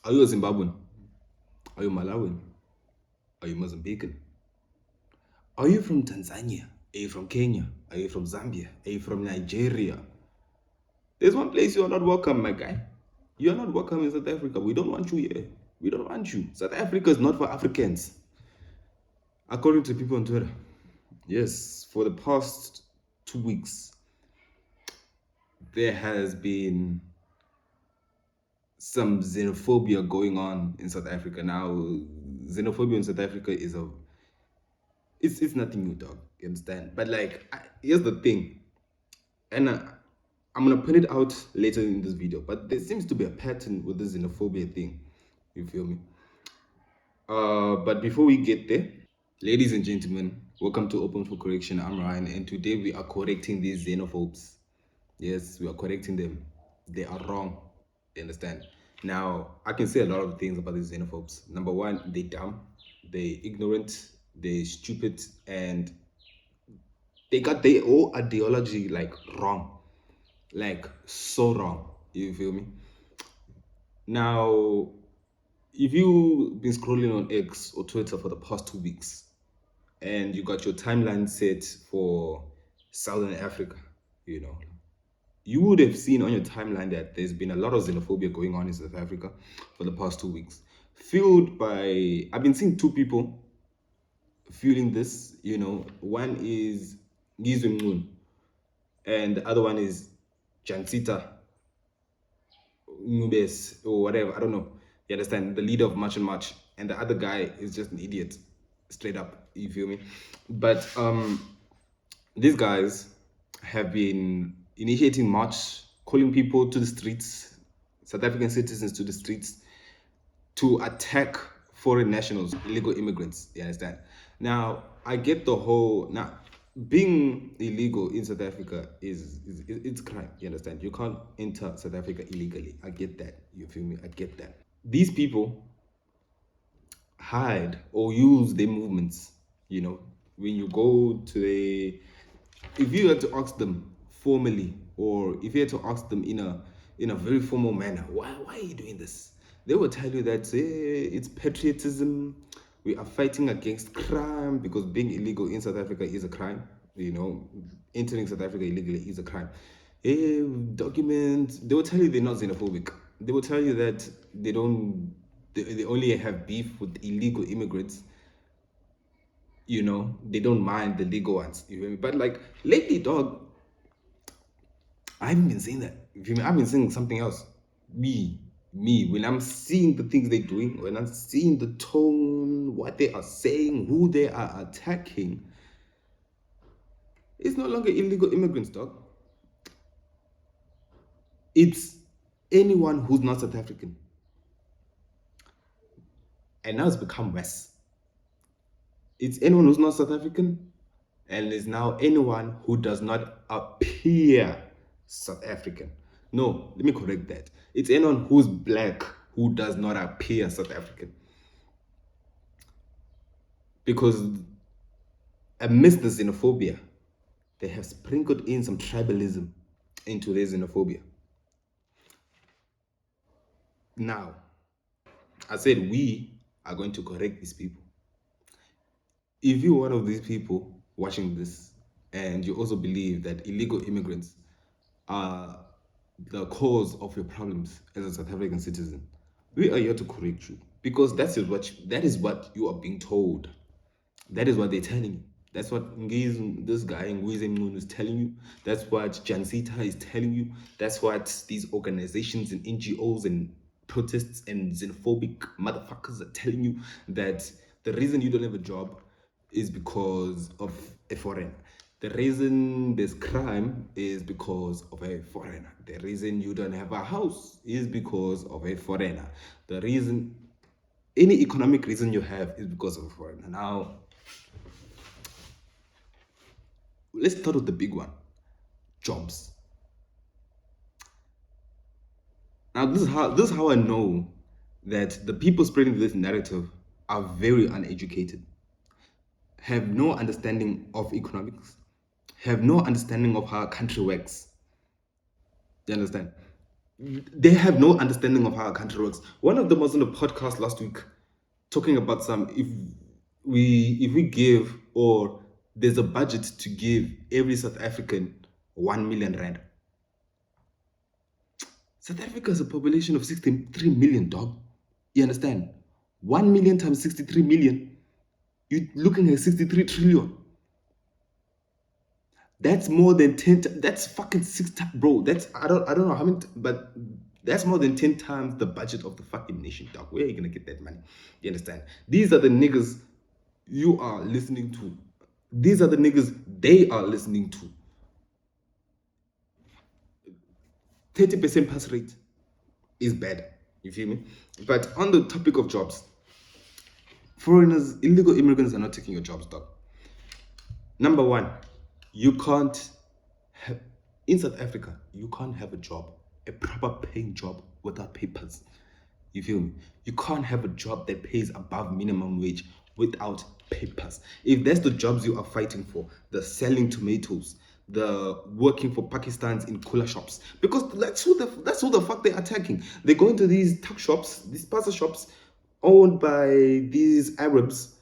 Are you a Zimbabwean? Are you Malawian? Are you Mozambican? Are you from Tanzania? Are you from Kenya? Are you from Zambia? Are you from Nigeria? There's one place you are not welcome, my guy. You are not welcome in South Africa. We don't want you here. We don't want you. South Africa is not for Africans. According to people on Twitter. Yes, for the past 2 weeks, there has been some xenophobia going on in South Africa. Now, xenophobia in South Africa is it's nothing new, dog. You understand? But like, here's the thing, and I'm gonna put it out later in this video. But there seems to be a pattern with the xenophobia thing. You feel me? But before we get there, ladies and gentlemen, welcome to Open for Correction. I'm Ryan, and today we are correcting these xenophobes. Yes, we are correcting them. They are wrong. You understand? Now, I can say a lot of things about these xenophobes. Number one, they dumb, they ignorant, they stupid, and they got their whole ideology like wrong, like so wrong. You feel me? Now, if you've been scrolling on X or Twitter for the past 2 weeks and you got your timeline set for Southern Africa, you know, you would have seen on your timeline that there's been a lot of xenophobia going on in South Africa for the past 2 weeks. Fueled by, I've been seeing two people fueling this, you know. One is Ngizwe, and the other one is Jancita, Ngobese, or whatever, I don't know. You understand? The leader of March and March. And the other guy is just an idiot, straight up. You feel me? But these guys have been initiating march, calling people to the streets, South African citizens to the streets, to attack foreign nationals, illegal immigrants. You understand? Now, I get the whole now. Being illegal in South Africa is it's crime. You understand? You can't enter South Africa illegally. I get that. You feel me? I get that. These people hide or use their movements. You know, when you go to the, if you had to ask them formally, or if you had to ask them in a very formal manner, why are you doing this? They will tell you that it's patriotism. We are fighting against crime because being illegal in South Africa is a crime. You know, entering South Africa illegally is a crime. Documents. They will tell you they're not xenophobic. They will tell you that they don't. They only have beef with illegal immigrants. You know, they don't mind the legal ones. You feel me? But like lately, dog, I haven't been seeing that. You feel me? I've been seeing something else. When I'm seeing the things they're doing, when I'm seeing the tone, what they are saying, who they are attacking, it's no longer illegal immigrants, dog. It's anyone who's not South African. And now it's become worse. It's anyone who's not South African, and it's now anyone who does not appear South African. No, let me correct that. It's anyone who's black who does not appear South African. Because amidst the xenophobia, they have sprinkled in some tribalism into their xenophobia. Now, I said we are going to correct these people. If you're one of these people watching this and you also believe that illegal immigrants are the cause of your problems as a South African citizen, we are here to correct you, because that is what you are being told. That is what they're telling you. That's what this guy Ngizwe is telling you. That's what Jancita is telling you. That's what these organizations and NGOs and protests and xenophobic motherfuckers are telling you, that the reason you don't have a job is because of a foreigner. The reason there's crime is because of a foreigner. The reason you don't have a house is because of a foreigner. The reason, any economic reason you have is because of a foreigner. Now, let's start with the big one, jobs. Now, this is how I know that the people spreading this narrative are very uneducated, have no understanding of economics, have no understanding of how a country works. You understand? They have no understanding of how our country works. One of them was on a podcast last week talking about some if we give, or there's a budget to give every South African 1 million rand. South Africa has a population of 63 million, dog. You understand? 1 million times 63 million, you're looking at 63 trillion. That's more than 10. That's fucking 6 times, bro. That's I don't know how many, but that's more than 10 times the budget of the fucking nation, dog. Where are you gonna get that money? You understand? These are the niggas you are listening to. These are the niggas they are listening to. 30% pass rate is bad. You feel me? But on the topic of jobs, foreigners, illegal immigrants are not taking your jobs, dog. Number one, you can't have, in South Africa, you can't have a job, a proper paying job without papers. You feel me? You can't have a job that pays above minimum wage without papers. If that's the jobs you are fighting for, the selling tomatoes, the working for Pakistanis in cooler shops, because that's who the fuck they're attacking. They go into these tuck shops, these pasta shops, owned by these Arabs,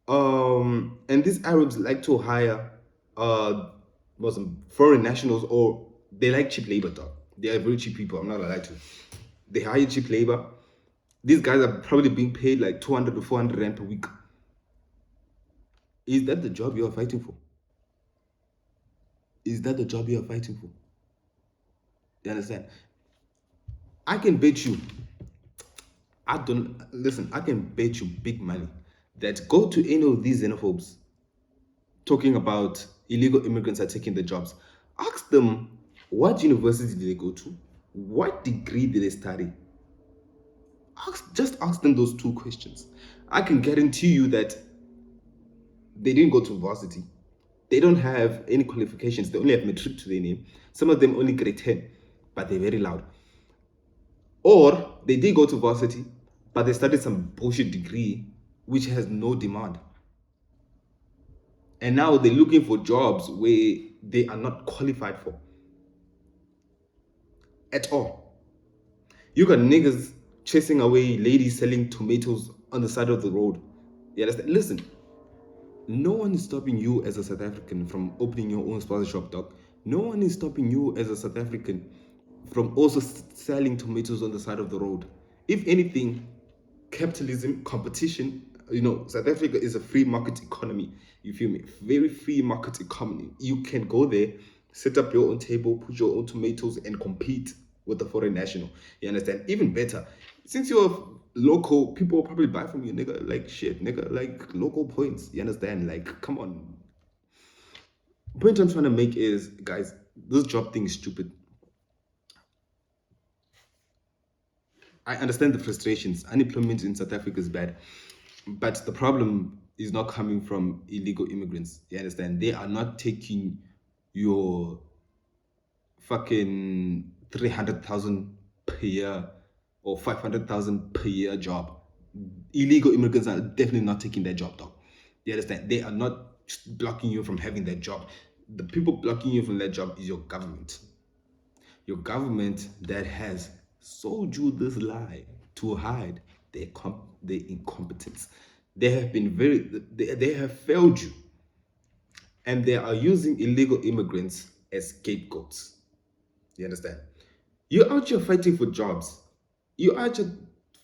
and these Arabs like to hire Muslim foreign nationals, or they like cheap labor, dog. They are very cheap people. I'm not gonna lie to you. They hire cheap labor. These guys are probably being paid like 200 to 400 rand per week. Is that the job you are fighting for? Is that the job you are fighting for? You understand? I can bet you. I don't listen. I can bet you big money that go to any of these xenophobes talking about illegal immigrants are taking the jobs. Ask them, what university did they go to? What degree did they study? Just ask them those two questions. I can guarantee you that they didn't go to varsity. They don't have any qualifications. They only have matric to their name. Some of them only grade 10, but they're very loud. Or they did go to varsity, but they studied some bullshit degree which has no demand. And now they're looking for jobs where they are not qualified for at all. You got niggas chasing away ladies selling tomatoes on the side of the road. You understand? Listen, no one is stopping you as a South African from opening your own sponsor shop, dog. No one is stopping you as a South African from also selling tomatoes on the side of the road. If anything, capitalism, competition, South Africa is a free market economy. You feel me? Very free market economy. You can go there, set up your own table, put your own tomatoes, and compete with the foreign national. You understand? Even better, since you're local, people will probably buy from you, nigga. Like shit, nigga. Like local points. You understand? Like, come on. The point I'm trying to make is, guys, this job thing is stupid. I understand the frustrations. Unemployment in South Africa is bad, but the problem is not coming from illegal immigrants. You understand? They are not taking your fucking 300,000 per year or 500,000 per year job. Illegal immigrants are definitely not taking that job, dog. You understand? They are not blocking you from having that job. The people blocking you from that job is your government. Your government that has sold you this lie to hide their incompetence. They have been they have failed you, and they are using illegal immigrants as scapegoats. You understand? You're out here fighting for jobs. You're out here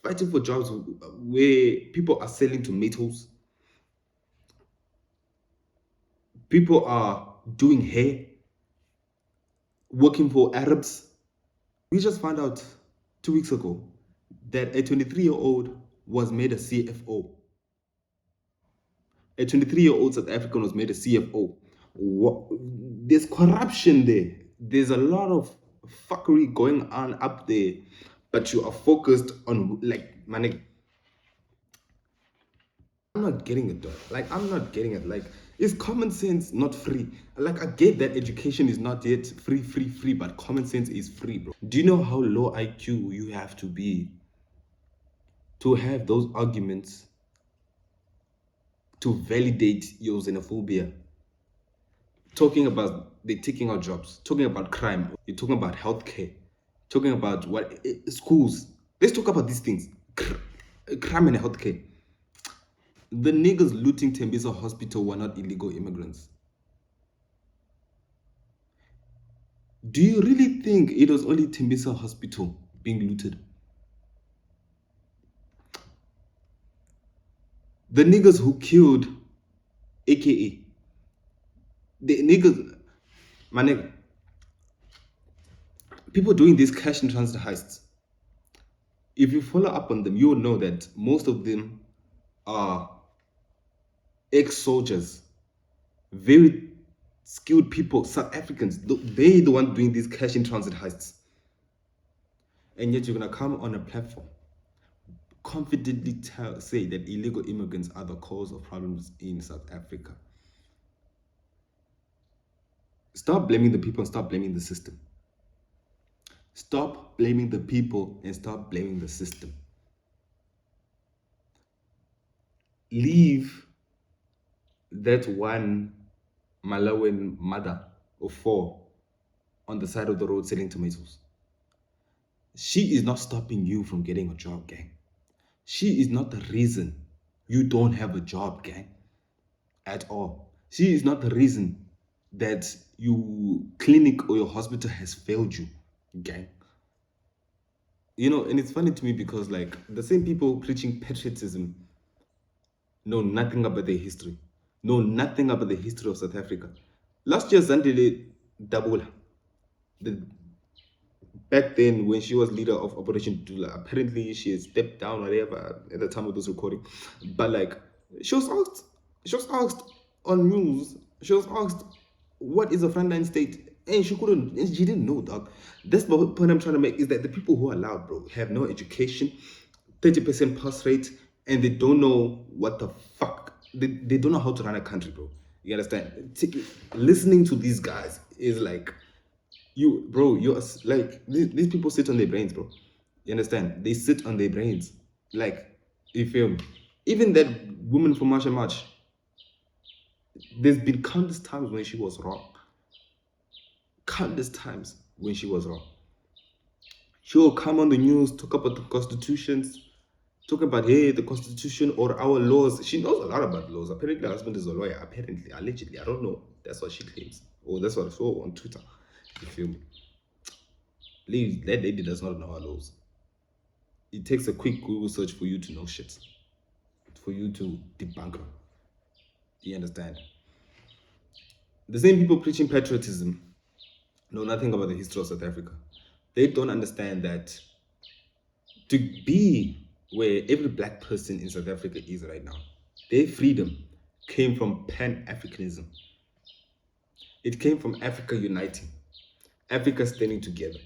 fighting for jobs where people are selling tomatoes. People are doing hair, working for Arabs. We just found out 2 weeks ago that a 23-year-old was made a CFO. A 23-year-old South African was made a CFO. There's corruption there. There's a lot of fuckery going on up there, but you are focused on like money. I'm not getting it, though. Like, I'm not getting it. Like, is common sense not free? Like, I get that education is not yet free, but common sense is free, bro. Do you know how low IQ you have to be to have those arguments to validate your xenophobia? Talking about they taking our jobs, talking about crime, you're talking about healthcare, talking about schools. Let's talk about these things. Crime and healthcare. The niggas looting Tembisa Hospital were not illegal immigrants. Do you really think it was only Tembisa Hospital being looted? The niggas who killed, aka the niggas, my nigga, people doing these cash and transit heists. If you follow up on them, you will know that most of them are ex-soldiers, very skilled people, South Africans. They the one doing these cash in transit heists. And yet you're gonna come on a platform, confidently say that illegal immigrants are the cause of problems in South Africa. Stop blaming the people and stop blaming the system. Stop blaming the people and stop blaming the system. Leave that one Malawian mother of 4 on the side of the road selling tomatoes. She is not stopping you from getting a job, gang. She is not the reason you don't have a job, gang, at all. She is not the reason that your clinic or your hospital has failed you, gang. You know, and it's funny to me because like the same people preaching patriotism know nothing about their history, know nothing about the history of South Africa. Last year, Zandile Dabula, the back then when she was leader of Operation Dula, apparently she had stepped down or whatever at the time of this recording. But like she was asked on news, she was asked what is a frontline state? And she didn't know, dog. That's the point I'm trying to make, is that the people who are loud, bro, have no education, 30% pass rate, and they don't know what the fuck. They don't know how to run a country, bro. You understand? Listening to these guys is like, you're like, these people sit on their brains, bro. You understand? They sit on their brains. Like, you feel me? Even that woman from March, there's been countless times when she was wrong. Countless times when she was wrong. She will come on the news, talk about the constitutions, talk about, hey, the constitution or our laws. She knows a lot about laws. Apparently, her husband is a lawyer. Apparently, allegedly, I don't know. That's what she claims. Or that's what I saw on Twitter. You feel me? That lady does not know her laws. It takes a quick Google search for you to know shit. For you to debunk her. You understand? The same people preaching patriotism know nothing about the history of South Africa. They don't understand that to be where every black person in South Africa is right now, their freedom came from Pan-Africanism. It came from Africa uniting, Africa standing together.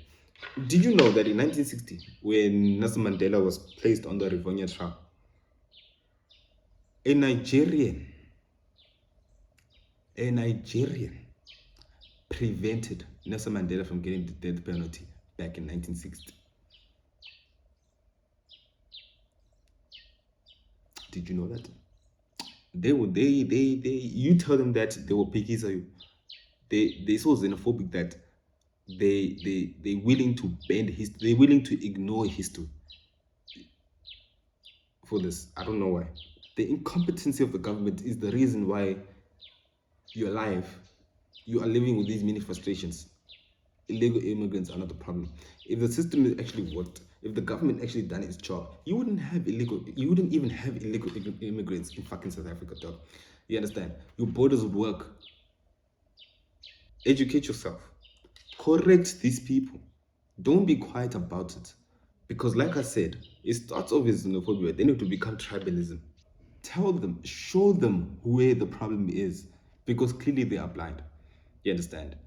Did you know that in 1960, when Nelson Mandela was placed on the Rivonia trial, a Nigerian prevented Nelson Mandela from getting the death penalty back in 1960. Did you know that? You tell them that they will pick you. They so xenophobic that they're willing to bend history, they're willing to ignore history for this. I don't know why. The incompetency of the government is the reason why you're alive. You are living with these many frustrations. Illegal immigrants are not the problem. If the system actually worked, if the government actually done its job, you wouldn't even have illegal immigrants in fucking South Africa, dog. You understand? Your borders would work. Educate yourself. Correct these people. Don't be quiet about it. Because like I said, it starts off as xenophobia, then it will become tribalism. Tell them, show them where the problem is, because clearly they are blind. You understand?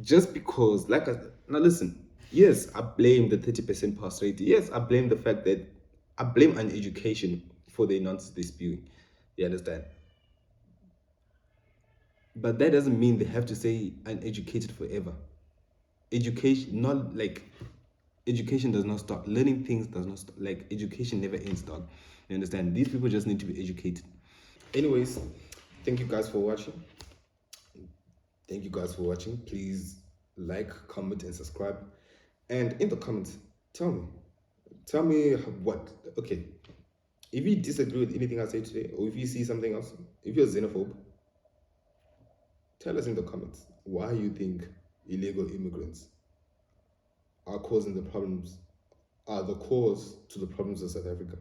Just because, now listen, yes, I blame the 30% pass rate. Yes, I blame the fact that I blame an education for the nonsense they're spewing. You understand? But that doesn't mean they have to stay uneducated forever. Education, not like education does not stop. Learning things does not stop. Like education never ends, dog. You understand? These people just need to be educated. Anyways, thank you guys for watching. Thank you guys for watching. Please like, comment, and subscribe. And in the comments, tell me what, okay, if you disagree with anything I say today, or if you see something else, if you're xenophobe, tell us in the comments why you think illegal immigrants are causing the problems, are the cause to the problems of South Africa.